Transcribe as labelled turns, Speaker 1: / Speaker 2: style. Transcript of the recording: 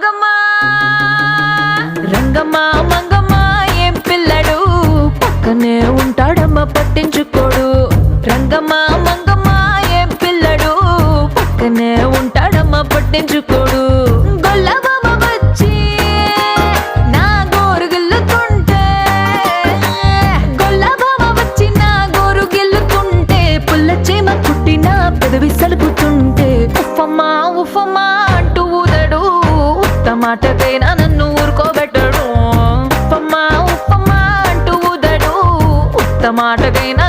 Speaker 1: మంగమ్మ రంగమ్మ మంగమ్మ ఏం పిల్లడు పక్కనే ఉంటాడమ్మ పట్టించుకోడు రంగమ్మ మంగమ్మ ఏం పిల్లడు పక్కనే ఉంటాడమ్మ పట్టించుకోడు గొల్లబామ వచ్చి నా గోరు గిల్లుతుంటే గొల్లబామ వచ్చి నా గోరు గిల్లుతుంటే పుల్ల చీమ కుట్టిన పెదవి సలుపుతుంటే ఉఫమ్మా ఉఫమ్మా అంటూ ఊదడు ఉత్తమాటకైనా నన్ను ఊరుకోబెట్టడు ఉఫమ్మా ఉఫమ్మా అంటూ ఊదడు ఉత్తమాటకైనా